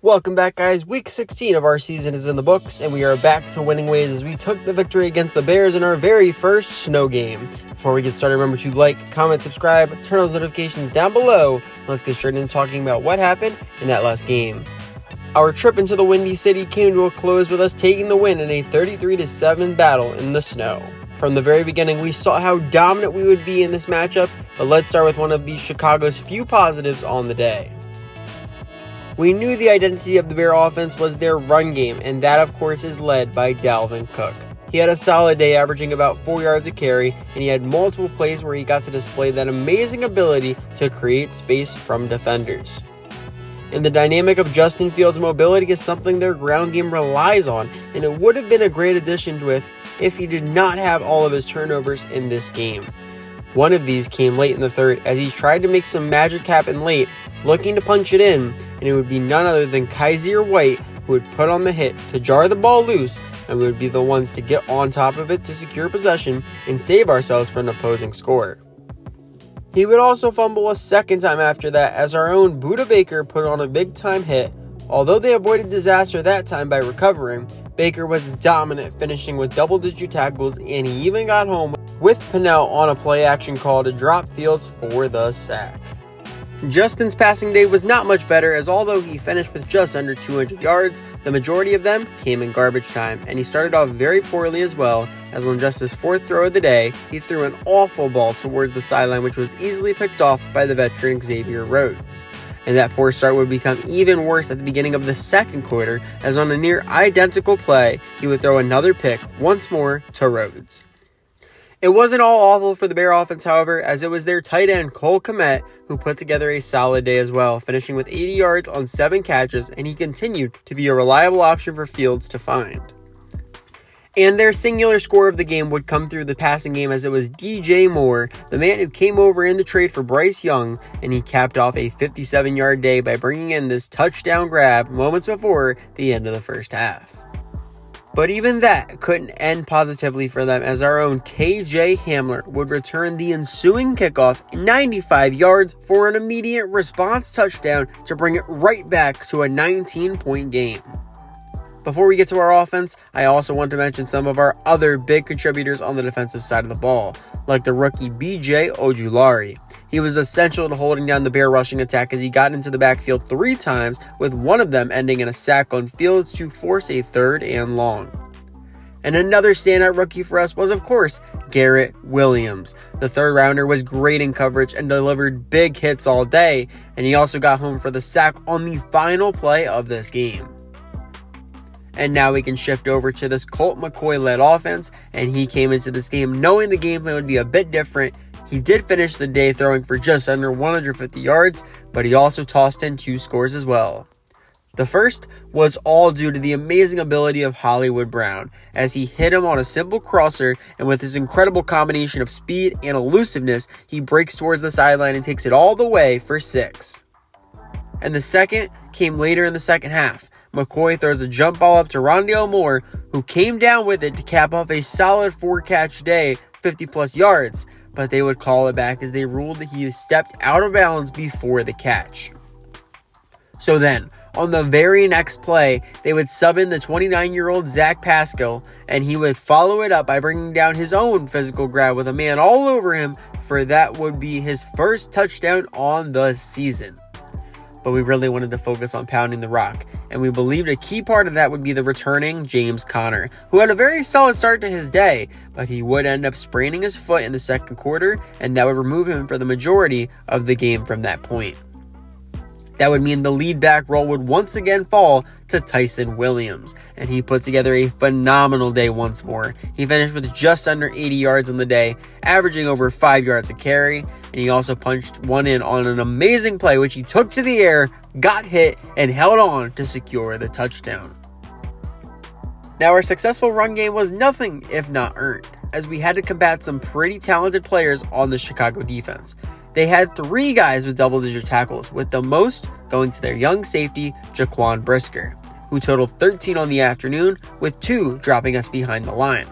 Welcome back, guys. Week 16 of our season is in the books, and we are back to winning ways as we took the victory against the Bears in our very first snow game. Before we get started, remember to like, comment, subscribe, turn on those notifications down below. Let's get straight into talking about what happened in that last game. Our trip into the Windy City came to a close with us taking the win in a 33-7 battle in the snow. From the very beginning, we saw how dominant we would be in this matchup, but let's start with one of Chicago's few positives on the day. We knew the identity of the Bear offense was their run game, and that of course is led by Dalvin Cook. He had a solid day, averaging about 4 yards a carry, and he had multiple plays where he got to display that amazing ability to create space from defenders. And the dynamic of Justin Fields' mobility is something their ground game relies on, and it would have been a great addition to it if he did not have all of his turnovers in this game. One of these came late in the third as he tried to make some magic happen late, looking to punch it in, and it would be none other than Kaiser White who would put on the hit to jar the ball loose, and we would be the ones to get on top of it to secure possession and save ourselves from an opposing score. He would also fumble a second time after that as our own Budda Baker put on a big time hit. Although they avoided disaster that time by recovering, Baker was dominant, finishing with double-digit tackles, and he even got home with Pennell on a play action call to drop Fields for the sack. Justin's passing day was not much better, as although he finished with just under 200 yards, the majority of them came in garbage time, and he started off very poorly as well, as on just his fourth throw of the day, he threw an awful ball towards the sideline, which was easily picked off by the veteran Xavier Rhodes. And that poor start would become even worse at the beginning of the second quarter, as on a near identical play, he would throw another pick once more to Rhodes. It wasn't all awful for the Bear offense, however, as it was their tight end Cole Kmet who put together a solid day as well, finishing with 80 yards on 7 catches, and he continued to be a reliable option for Fields to find. And their singular score of the game would come through the passing game, as it was DJ Moore, the man who came over in the trade for Bryce Young, and he capped off a 57-yard day by bringing in this touchdown grab moments before the end of the first half. But even that couldn't end positively for them, as our own KJ Hamler would return the ensuing kickoff 95 yards for an immediate response touchdown to bring it right back to a 19-point game. Before we get to our offense, I also want to mention some of our other big contributors on the defensive side of the ball, like the rookie BJ Ojulari. He was essential to holding down the Bear rushing attack as he got into the backfield 3 times, with one of them ending in a sack on Fields to force a 3rd and long. And another standout rookie for us was, of course, Garrett Williams. The 3rd rounder was great in coverage and delivered big hits all day, and he also got home for the sack on the final play of this game. And now we can shift over to this Colt McCoy-led offense, and he came into this game knowing the game plan would be a bit different. He did finish the day throwing for just under 150 yards, but he also tossed in 2 scores as well. The first was all due to the amazing ability of Hollywood Brown, as he hit him on a simple crosser, and with his incredible combination of speed and elusiveness, he breaks towards the sideline and takes it all the way for 6. And the second came later in the second half. McCoy throws a jump ball up to Rondale Moore, who came down with it to cap off a solid 4-catch day, 50-plus yards, but they would call it back as they ruled that he stepped out of bounds before the catch. So then, on the very next play, they would sub in the 29-year-old Zach Pascal, and he would follow it up by bringing down his own physical grab with a man all over him, for that would be his first touchdown on the season. But we really wanted to focus on pounding the rock, and we believed a key part of that would be the returning James Conner, who had a very solid start to his day, but he would end up spraining his foot in the second quarter, and that would remove him for the majority of the game from that point. That would mean the lead back role would once again fall to Tyson Williams, and he put together a phenomenal day once more. He finished with just under 80 yards on the day, averaging over 5 yards a carry, and he also punched one in on an amazing play which he took to the air, got hit, and held on to secure the touchdown. Now, our successful run game was nothing if not earned, as we had to combat some pretty talented players on the Chicago defense. They had 3 guys with double-digit tackles, with the most going to their young safety, Jaquan Brisker, who totaled 13 on the afternoon, with 2 dropping us behind the line.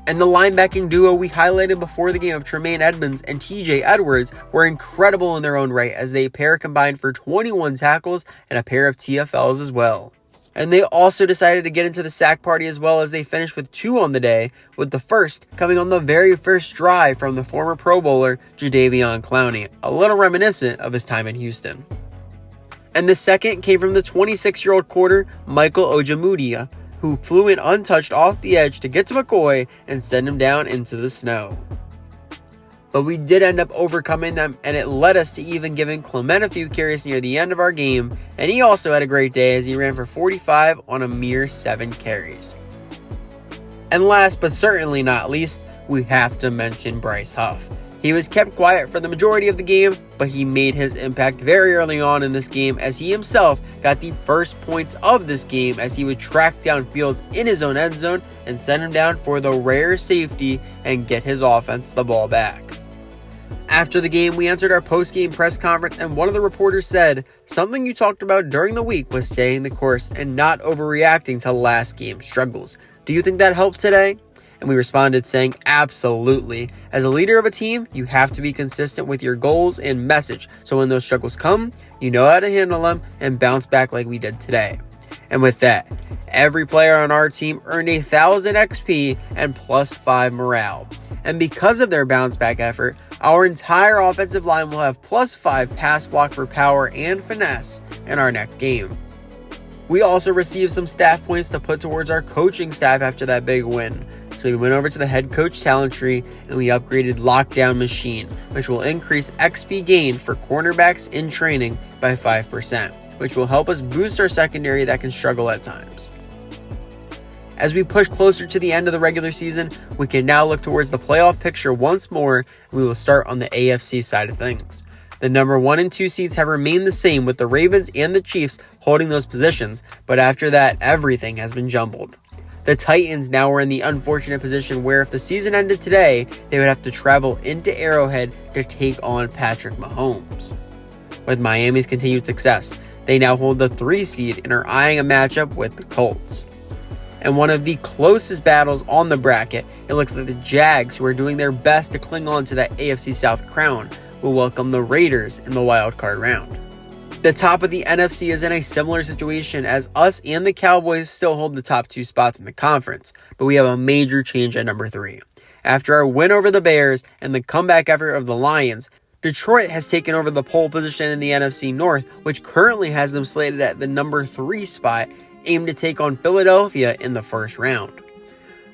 And the linebacking duo we highlighted before the game of Tremaine Edmonds and TJ Edwards were incredible in their own right, as they pair combined for 21 tackles and a pair of TFLs as well. And they also decided to get into the sack party as well, as they finished with 2 on the day, with the first coming on the very first drive from the former Pro Bowler Jadeveon Clowney, a little reminiscent of his time in Houston. And the second came from the 26-year-old quarter Michael Ojemudia, who flew in untouched off the edge to get to McCoy and send him down into the snow. But we did end up overcoming them, and it led us to even giving Clement a few carries near the end of our game, and he also had a great day as he ran for 45 on a mere 7 carries. And last but certainly not least, we have to mention Bryce Huff. He was kept quiet for the majority of the game, but he made his impact very early on in this game, as he himself got the first points of this game as he would track down Fields in his own end zone and send him down for the rare safety and get his offense the ball back. After the game, we entered our post-game press conference, and one of the reporters said, "Something you talked about during the week was staying the course and not overreacting to last game's struggles. Do you think that helped today?" And we responded saying, "Absolutely. As a leader of a team, you have to be consistent with your goals and message, so when those struggles come, you know how to handle them and bounce back like we did today." And with that, every player on our team earned 1,000 XP and +5 morale. And because of their bounce back effort, our entire offensive line will have +5 pass block for power and finesse in our next game. We also received some staff points to put towards our coaching staff after that big win. So we went over to the head coach talent tree and we upgraded Lockdown Machine, which will increase XP gain for cornerbacks in training by 5%, which will help us boost our secondary that can struggle at times. As we push closer to the end of the regular season, we can now look towards the playoff picture once more, and we will start on the AFC side of things. The number 1 and 2 seeds have remained the same, with the Ravens and the Chiefs holding those positions, but after that, everything has been jumbled. The Titans now are in the unfortunate position where if the season ended today, they would have to travel into Arrowhead to take on Patrick Mahomes. With Miami's continued success, they now hold the 3 seed and are eyeing a matchup with the Colts. And one of the closest battles on the bracket, it looks like the Jags, who are doing their best to cling on to that AFC South crown, will welcome the Raiders in the wild card round. The top of the NFC is in a similar situation, as us and the Cowboys still hold the top 2 spots in the conference, but we have a major change at number 3. After our win over the Bears and the comeback effort of the Lions, Detroit has taken over the pole position in the NFC North, which currently has them slated at the number 3 spot, aimed to take on Philadelphia in the first round.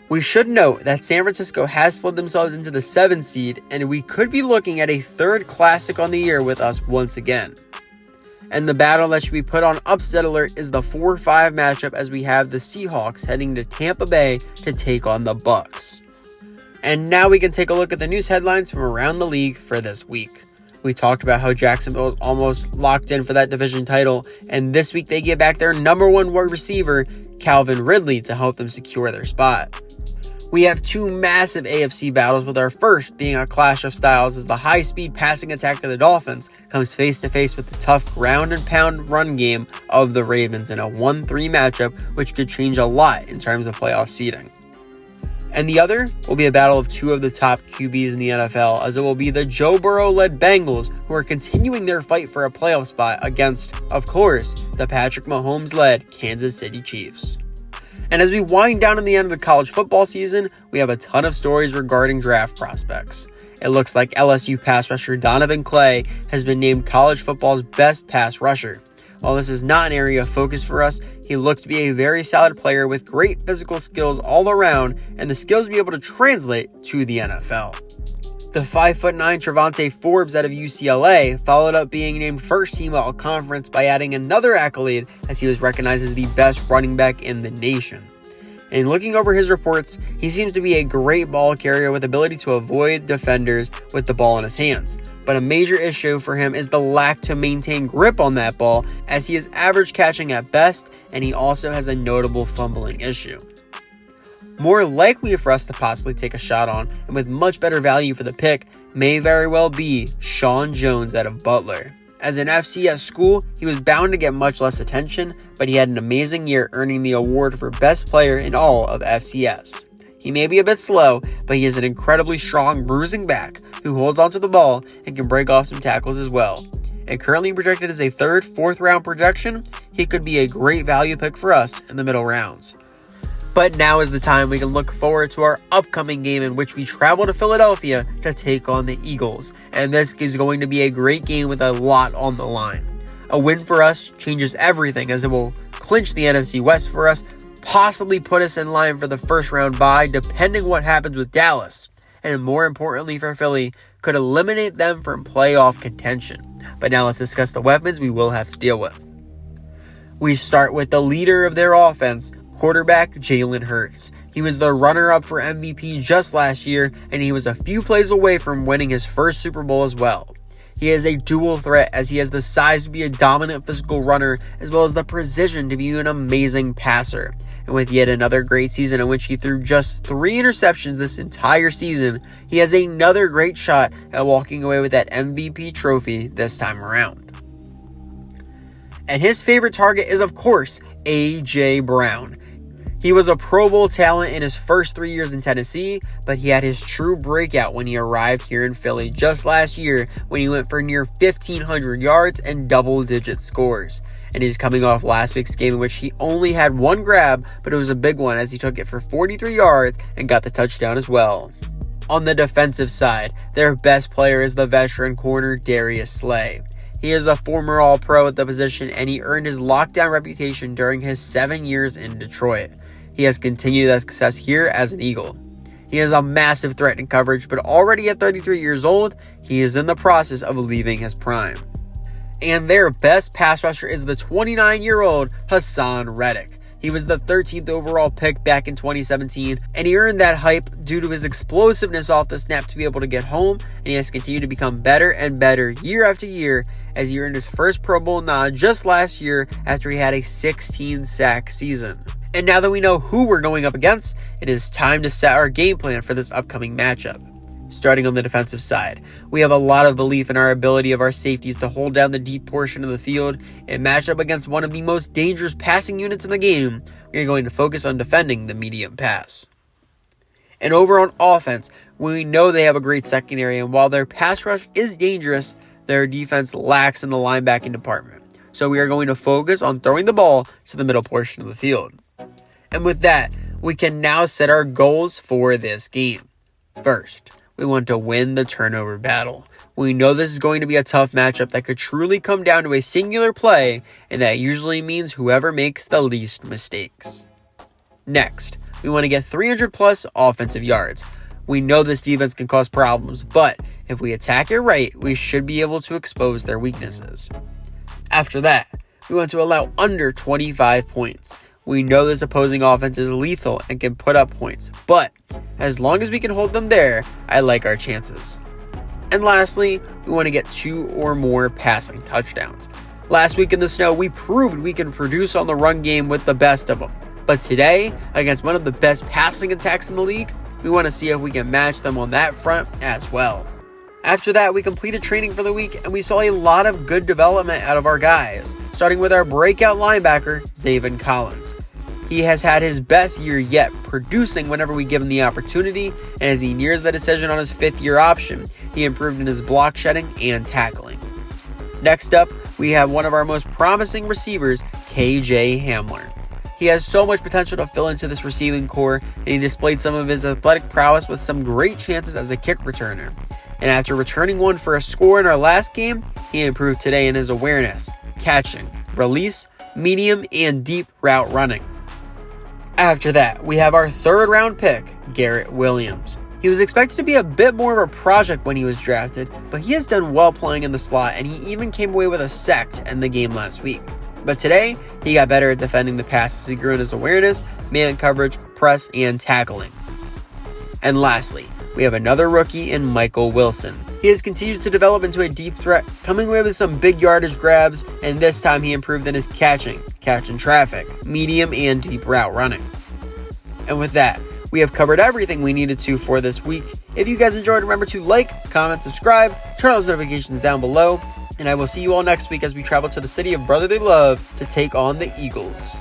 We should note that San Francisco has slid themselves into the 7th seed, and we could be looking at a 3rd classic on the year with us once again. And the battle that should be put on upset alert is the 4-5 matchup, as we have the Seahawks heading to Tampa Bay to take on the Bucs. And now we can take a look at the news headlines from around the league for this week. We talked about how Jacksonville is almost locked in for that division title, and this week they get back their number 1 wide receiver, Calvin Ridley, to help them secure their spot. We have 2 massive AFC battles, with our first being a clash of styles as the high-speed passing attack of the Dolphins comes face-to-face with the tough ground-and-pound run game of the Ravens in a 1-3 matchup, which could change a lot in terms of playoff seeding. And the other will be a battle of 2 of the top QBs in the NFL, as it will be the Joe Burrow-led Bengals, who are continuing their fight for a playoff spot against, of course, the Patrick Mahomes-led Kansas City Chiefs. And as we wind down to the end of the college football season, we have a ton of stories regarding draft prospects. It looks like LSU pass rusher Donovan Clay has been named college football's best pass rusher. While this is not an area of focus for us, he looks to be a very solid player with great physical skills all around and the skills to be able to translate to the NFL. The 5'9" Trevante Forbes out of UCLA followed up being named first team all-conference by adding another accolade, as he was recognized as the best running back in the nation. And looking over his reports, he seems to be a great ball carrier with ability to avoid defenders with the ball in his hands. But a major issue for him is the lack to maintain grip on that ball, as he is average catching at best, and he also has a notable fumbling issue. More likely for us to possibly take a shot on, and with much better value for the pick, may very well be Sean Jones out of Butler. As an FCS school, he was bound to get much less attention, but he had an amazing year, earning the award for best player in all of FCS. He may be a bit slow, but he is an incredibly strong bruising back who holds onto the ball and can break off some tackles as well. And currently projected as a 3rd, 4th round projection, he could be a great value pick for us in the middle rounds. But now is the time we can look forward to our upcoming game in which we travel to Philadelphia to take on the Eagles. And this is going to be a great game with a lot on the line. A win for us changes everything as it will clinch the NFC West for us, possibly put us in line for the first round bye depending what happens with Dallas. And more importantly for Philly, could eliminate them from playoff contention. But now let's discuss the weapons we will have to deal with. We start with the leader of their offense, quarterback Jalen Hurts. He was the runner-up for MVP just last year, and he was a few plays away from winning his first Super Bowl as well. He is a dual threat as he has the size to be a dominant physical runner as well as the precision to be an amazing passer. And with yet another great season in which he threw just 3 interceptions this entire season, he has another great shot at walking away with that MVP trophy this time around. And his favorite target is, of course, A.J. Brown. He was a Pro Bowl talent in his first 3 years in Tennessee, but he had his true breakout when he arrived here in Philly just last year when he went for near 1,500 yards and double-digit scores. And he's coming off last week's game in which he only had 1 grab, but it was a big one as he took it for 43 yards and got the touchdown as well. On the defensive side, their best player is the veteran corner Darius Slay. He is a former All-Pro at the position, and he earned his lockdown reputation during his 7 years in Detroit. He has continued that success here as an Eagle. He is a massive threat in coverage, but already at 33 years old, he is in the process of leaving his prime. And their best pass rusher is the 29-year-old Hassan Reddick. He was the 13th overall pick back in 2017, and he earned that hype due to his explosiveness off the snap to be able to get home, and he has continued to become better and better year after year as he earned his first Pro Bowl nod just last year after he had a 16-sack season. And now that we know who we're going up against, it is time to set our game plan for this upcoming matchup. Starting on the defensive side, we have a lot of belief in our ability of our safeties to hold down the deep portion of the field and match up against one of the most dangerous passing units in the game. We are going to focus on defending the medium pass. And over on offense, we know they have a great secondary, and while their pass rush is dangerous, their defense lacks in the linebacking department. So we are going to focus on throwing the ball to the middle portion of the field. And with that, we can now set our goals for this game. First, we want to win the turnover battle. We know this is going to be a tough matchup that could truly come down to a singular play, and that usually means whoever makes the least mistakes. Next, we want to get 300 plus offensive yards. We know this defense can cause problems, but if we attack it right, we should be able to expose their weaknesses. After that, we want to allow under 25 points. We know this opposing offense is lethal and can put up points, but as long as we can hold them there, I like our chances. And lastly, we want to get 2 or more passing touchdowns. Last week in the snow, we proved we can produce on the run game with the best of them. But today, against one of the best passing attacks in the league, we want to see if we can match them on that front as well. After that, we completed training for the week, and we saw a lot of good development out of our guys, starting with our breakout linebacker, Zaven Collins. He has had his best year yet, producing whenever we give him the opportunity, and as he nears the decision on his 5th-year option, he improved in his block shedding and tackling. Next up, we have one of our most promising receivers, KJ Hamler. He has so much potential to fill into this receiving core, and he displayed some of his athletic prowess with some great chances as a kick returner. And after returning one for a score in our last game, he improved today in his awareness, catching, release, medium, and deep route running. After that, we have our 3rd round pick, Garrett Williams. He was expected to be a bit more of a project when he was drafted, but he has done well playing in the slot, and he even came away with a sack to end the game last week. But today, he got better at defending the pass as he grew in his awareness, man coverage, press, and tackling. And lastly, we have another rookie in Michael Wilson. He has continued to develop into a deep threat, coming away with some big yardage grabs, and this time he improved in his catching traffic, medium, and deep route running. And with that, we have covered everything we needed to for this week. If you guys enjoyed, remember to like, comment, subscribe, turn on those notifications down below, and I will see you all next week as we travel to the city of brotherly love to take on the Eagles.